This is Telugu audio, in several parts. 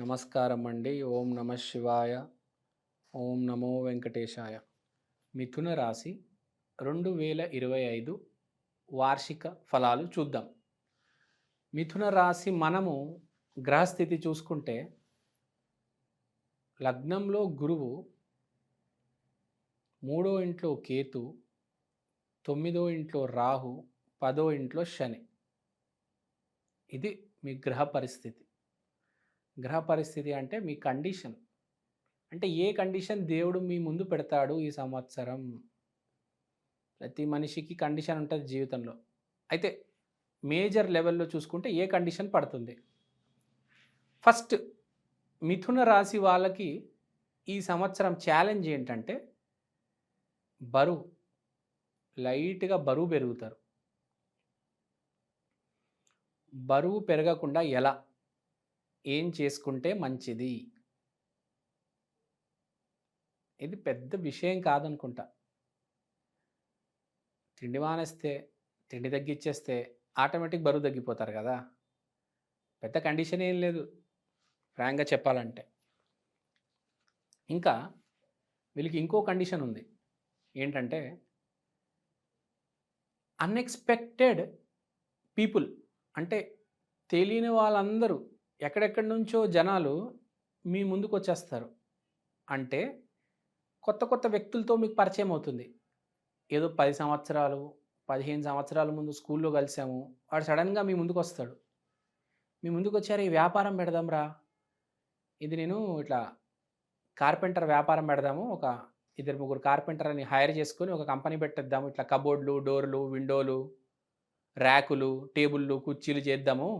నమస్కారం అండి. ఓం నమ శివాయ. ఓం నమో వెంకటేశాయ. మిథున రాశి 2025 వార్షిక ఫలాలు చూద్దాం. మిథున రాశి మనము గ్రహస్థితి చూసుకుంటే లగ్నంలో గురువు, మూడో ఇంట్లో కేతు, తొమ్మిదో ఇంట్లో రాహు, పదో ఇంట్లో శని. ఇది మీ గ్రహ పరిస్థితి. గ్రహ పరిస్థితి అంటే మీ కండిషన్. అంటే ఏ కండిషన్ దేవుడు మీ ముందు పెడతాడు ఈ సంవత్సరం. ప్రతి మనిషికి కండిషన్ ఉంటుంది జీవితంలో. అయితే మేజర్ లెవెల్లో చూసుకుంటే ఏ కండిషన్ పడుతుంది. ఫస్ట్ మిథున రాశి వాళ్ళకి ఈ సంవత్సరం ఛాలెంజ్ ఏంటంటే బరువు. లైట్గా బరువు పెరుగుతారు. బరువు పెరగకుండా ఎలా, ఏం చేసుకుంటే మంచిది? ఇది పెద్ద విషయం కాదనుకుంటా. తిండి మానేస్తే, తిండి తగ్గించేస్తే ఆటోమేటిక్ బరువు తగ్గిపోతారు కదా. పెద్ద కండిషన్ ఏం లేదు ఫ్రాంక్గా చెప్పాలంటే. ఇంకా వీళ్ళకి ఇంకో కండిషన్ ఉంది. ఏంటంటే అన్ఎక్స్పెక్టెడ్ పీపుల్, అంటే తెలియని వాళ్ళందరూ ఎక్కడెక్కడి నుంచో జనాలు మీ ముందుకు వచ్చేస్తారు. అంటే కొత్త కొత్త వ్యక్తులతో మీకు పరిచయం అవుతుంది. ఏదో 10 సంవత్సరాలు 15 సంవత్సరాల ముందు స్కూల్లో కలిసాము, వాడు సడన్గా మీ ముందుకు వస్తాడు. మీ ముందుకు వచ్చారు, ఈ వ్యాపారం పెడదాం రా, ఇది నేను ఇట్లా కార్పెంటర్ వ్యాపారం పెడదాము, ఒక 2-3 కార్పెంటర్ని హైర్ చేసుకొని ఒక కంపెనీ పెట్టేద్దాము, ఇట్లా కబోర్డ్లు, డోర్లు, విండోలు, ర్యాకులు, టేబుళ్ళు, కుర్చీలు చేద్దాము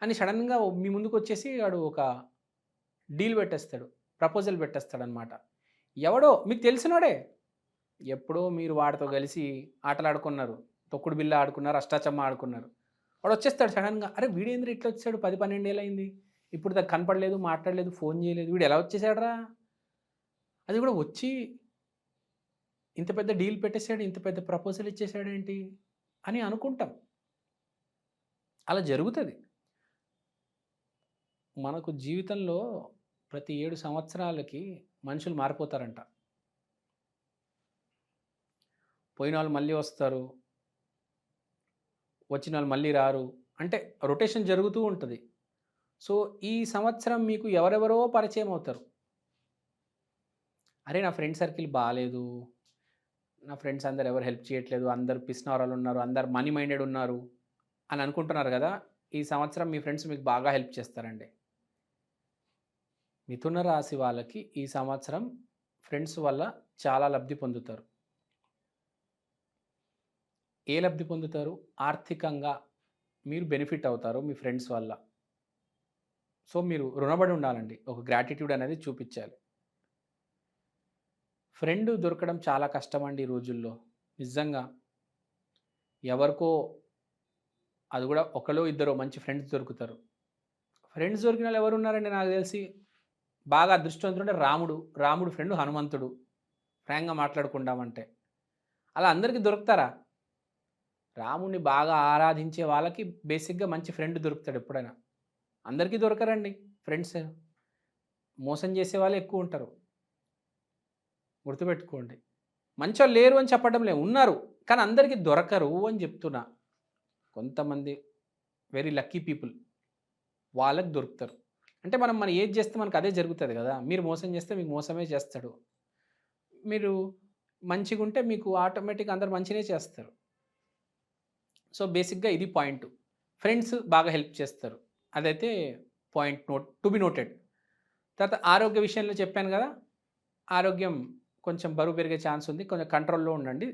అని సడన్గా మీ ముందుకు వచ్చేసి వాడు ఒక డీల్ పెట్టేస్తాడు, ప్రపోజల్ పెట్టేస్తాడనమాట. ఎవడో మీకు తెలిసినోడే, ఎప్పుడో మీరు వాడితో కలిసి ఆటలాడుకున్నారు, తొక్కుడు బిల్ల ఆడుకున్నారు, అష్టాచమ్మ ఆడుకున్నారు. వాడు వచ్చేస్తాడు సడన్గా. అరే వీడేంద్ర ఇట్లా వచ్చాడు, 10-12 ఏళ్ళు అయింది, ఇప్పుడు దాకా కనపడలేదు, మాట్లాడలేదు, ఫోన్ చేయలేదు, వీడు ఎలా వచ్చేసాడరా? అది కూడా వచ్చి ఇంత పెద్ద డీల్ పెట్టేశాడు, ఇంత పెద్ద ప్రపోజల్ ఇచ్చేసాడేంటి అని అనుకుంటాం. అలా జరుగుతుంది. మనకు జీవితంలో ప్రతి 7 సంవత్సరాలకి మనుషులు మారిపోతారంట. పోయిన వాళ్ళు మళ్ళీ వస్తారు, వచ్చిన వాళ్ళు మళ్ళీ రారు. అంటే రొటేషన్ జరుగుతూ ఉంటుంది. సో ఈ సంవత్సరం మీకు ఎవరెవరో పరిచయం అవుతారు. అరే నా ఫ్రెండ్ సర్కిల్ బాగాలేదు, నా ఫ్రెండ్స్ అందరు ఎవరు హెల్ప్ చేయట్లేదు, అందరు పిసినారాలు ఉన్నారు, అందరు మనీ మైండెడ్ ఉన్నారు అని అనుకుంటున్నారు కదా. ఈ సంవత్సరం మీ ఫ్రెండ్స్ మీకు బాగా హెల్ప్ చేస్తారండి. మిథున రాశి వాళ్ళకి ఈ సంవత్సరం ఫ్రెండ్స్ వల్ల చాలా లబ్ధి పొందుతారు. ఏ లబ్ధి పొందుతారు? ఆర్థికంగా మీరు బెనిఫిట్ అవుతారు మీ ఫ్రెండ్స్ వల్ల. సో మీరు రుణపడి ఉండాలండి, ఒక గ్రాటిట్యూడ్ అనేది చూపించాలి. ఫ్రెండ్ దొరకడం చాలా కష్టం అండి ఈ రోజుల్లో. నిజంగా ఎవరికో, అది కూడా ఒకలో ఇద్దరో మంచి ఫ్రెండ్స్ దొరుకుతారు. ఫ్రెండ్స్ దొరికిన వాళ్ళు ఎవరు ఉన్నారండి నాకు తెలిసి? బాగా అదృష్టవంతుడు రాముడు ఫ్రెండ్ హనుమంతుడు. ఫ్రాంక్గా మాట్లాడుకుంటామంటే అలా అందరికీ దొరుకుతారా? రాముడిని బాగా ఆరాధించే వాళ్ళకి బేసిక్గా మంచి ఫ్రెండ్ దొరుకుతాడు ఎప్పుడైనా. అందరికీ దొరకరండి ఫ్రెండ్స్. మోసం చేసే వాళ్ళే ఎక్కువ ఉంటారు, గుర్తుపెట్టుకోండి. మంచోళ్ళు లేరు అని చెప్పడం లేదు, ఉన్నారు, కానీ అందరికీ దొరకరు అని చెప్తున్నా. కొంతమంది వెరీ లక్కీ పీపుల్, వాళ్ళకి దొరుకుతారు. అంటే మనం ఏది చేస్తే మనకు అదే జరుగుతుంది కదా. మీరు మోసం చేస్తే మీకు మోసమే చేస్తాడు, మీరు మంచిగా ఉంటే మీకు ఆటోమేటిక్గా అందరు మంచినే చేస్తారు. సో బేసిక్గా ఇది పాయింట్. ఫ్రెండ్స్ బాగా హెల్ప్ చేస్తారు, అదైతే పాయింట్ టు బి నోటెడ్. తర్వాత ఆరోగ్య విషయంలో చెప్పాను కదా, ఆరోగ్యం కొంచెం బరువు పెరిగే ఛాన్స్ ఉంది, కొంచెం కంట్రోల్లో ఉండండి.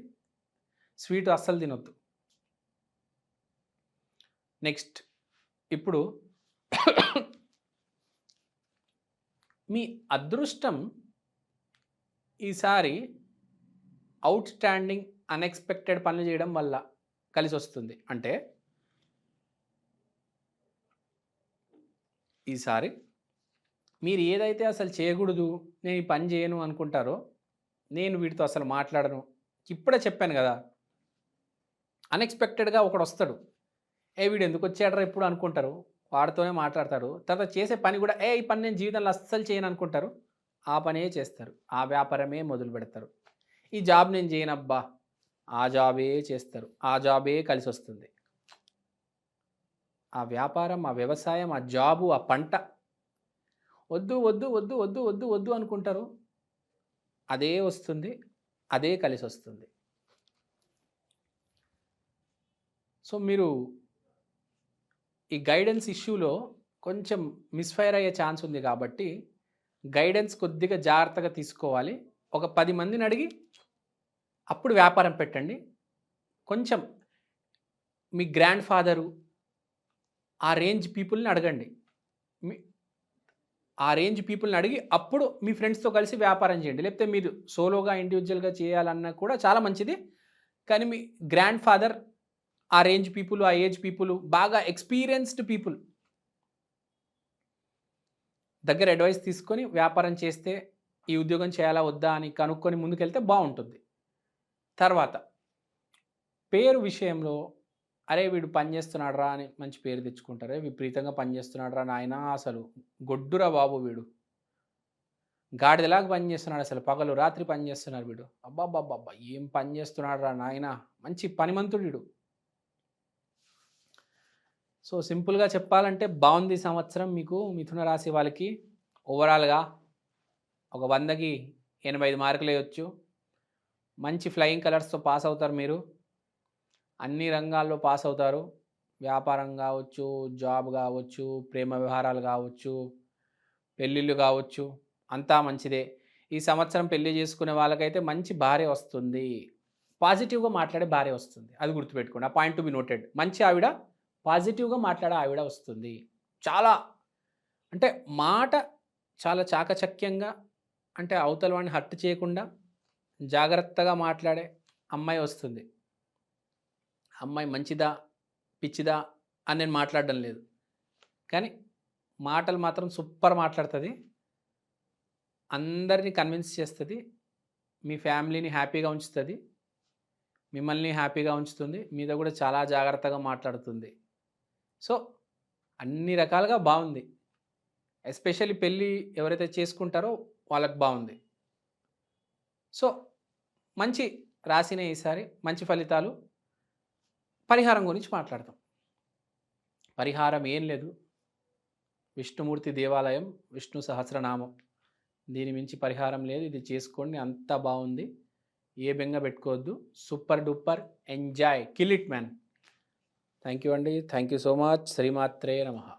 స్వీట్ అస్సలు తినొద్దు. నెక్స్ట్, ఇప్పుడు మీ అదృష్టం ఈసారి అవుట్ స్టాండింగ్ అన్ఎక్స్పెక్టెడ్ పనులు చేయడం వల్ల కలిసి వస్తుంది. అంటే ఈసారి మీరు ఏదైతే అసలు చేయకూడదు, నేను ఈ పని చేయను అనుకుంటారో, నేను వీటితో అసలు మాట్లాడను, ఇప్పుడే చెప్పాను కదా, అన్ఎక్స్పెక్టెడ్గా ఒకడు వస్తాడు, ఏ వీడు ఎందుకు వచ్చాడరా ఇప్పుడు అనుకుంటారు. వాడితోనే మాట్లాడతారు. తర్వాత చేసే పని కూడా ఈ పని నేను జీవితంలో అస్సలు చేయను అనుకుంటారు. ఆ పనే చేస్తారు. ఆ వ్యాపారమే మొదలుపెడతారు. ఈ జాబ్ నేను చేయనబ్బా! ఆ జాబే చేస్తారు. ఆ జాబే కలిసొస్తుంది. ఆ వ్యాపారం, ఆ వ్యవసాయం, ఆ జాబు, ఆ పంట వద్దు, వద్దు, వద్దు, వద్దు, వద్దు, వద్దు అనుకుంటారు. అదే వస్తుంది. అదే కలిసొస్తుంది. సో, మీరు ఈ గైడెన్స్ ఇష్యూలో కొంచెం మిస్‌ఫైర్ అయ్యే ఛాన్స్ ఉంది కాబట్టి, గైడెన్స్ కొద్దిగా జాగ్రత్తగా తీసుకోవాలి. ఒక 10 మందిని అడిగి అప్పుడు వ్యాపారం పెట్టండి. కొంచెం మీ గ్రాండ్ ఫాదరు ఆ రేంజ్ పీపుల్‌ని అడగండి. మీ ఆ రేంజ్ పీపుల్‌ని అడిగి అప్పుడు మీ ఫ్రెండ్స్‌తో కలిసి వ్యాపారం చేయండి. లేకపోతే మీరు సోలోగా, ఇండివిడ్యువల్‌గా చేయాలన్నా కూడా చాలా మంచిది. కానీ మీ గ్రాండ్ ఫాదర్ ఆ రేంజ్ పీపుల్, ఆ ఏజ్ పీపుల్, బాగా ఎక్స్‌పీరియన్స్‌డ్ పీపుల్ దగ్గర అడ్వైస్ తీసుకొని వ్యాపారం చేస్తే ఈ ఉద్యోగం చేయాలా వద్దా అని కనుక్కొని ముందుకెళ్తే బావుంటుంది. తర్వాత పేరు విషయంలో అరే! వీడు పని చేస్తున్నాడురా అని మంచి పేరు తెచ్చుకుంటారు. విపరీతంగా పని చేస్తున్నాడురా నాయనా అసలు గొడ్డురా బాబు వీడు. గాడిదలాగా పని చేస్తున్నాడు అసలు పగలు రాత్రి పని చేస్తున్నాడు వీడు. అబ్బబ్బబ్బబ్బా! ఏం పని చేస్తున్నాడురా నాయనా! మంచి పనిమంతుడు వీడు. సో, సింపుల్‌గా చెప్పాలంటే బావుంది ఈ సంవత్సరం మీకు మిథున రాశి వాళ్ళకి. ఓవరాల్‌గా ఒక 100కి 85 మార్కులేయొచ్చు. మంచి ఫ్లయింగ్ కలర్స్‌తో పాస్ అవుతారు మీరు. అన్ని రంగాల్లో పాస్ అవుతారు. వ్యాపారం గావచ్చు, జాబ్ గావచ్చు, ప్రేమ వ్యవహారాలు గావచ్చు, పెళ్ళిళ్ళు గావచ్చు, అంతా మంచిదే. ఈ సంవత్సరం పెళ్లి చేసుకునే వాళ్ళకైతే మంచి భార్య వస్తుంది. పాజిటివ్‌గా మాట్లాడే భార్య వస్తుంది. అది గుర్తుపెట్టుకోండి. ఆ పాయింట్ టు బి నోటెడ్. మంచి ఆవిడ, పాజిటివ్‌గా మాట్లాడే ఆవిడ వస్తుంది. చాలా అంటే మాట చాలా చాకచక్యంగా అంటే అవతల వాడిని హర్ట్ చేయకుండా జాగ్రత్తగా మాట్లాడే అమ్మాయి వస్తుంది. అమ్మాయి మంచిదా? పిచ్చిదా? అని నేను మాట్లాడడం లేదు. కానీ మాటలు మాత్రం సూపర్ మాట్లాడుతది. అందరిని కన్విన్స్ చేస్తది. మీ ఫ్యామిలీని హ్యాపీగా ఉంచుతది. మిమ్మల్ని హ్యాపీగా ఉంచుతుంది. మీద కూడా చాలా జాగ్రత్తగా మాట్లాడుతుంది. సో, అన్ని రకాలుగా బావుంది. ఎస్పెషల్లీ పెళ్లి ఎవరైతే చేసుకుంటారో వాళ్ళకి బావుంది. సో, మంచి రాశినే ఈసారి. మంచి ఫలితాలు. పరిహారం గురించి మాట్లాడదాం. పరిహారం ఏం లేదు. విష్ణుమూర్తి దేవాలయం, విష్ణు సహస్రనామం. దీని మించి పరిహారం లేదు. ఇది చేసుకోండి అంతా బావుంది. ఏ బెంగ పెట్టుకోవద్దు. Super duper enjoy. Kill it man. Thank you అండి. Thank you so much. శ్రీమాత్రే నమః.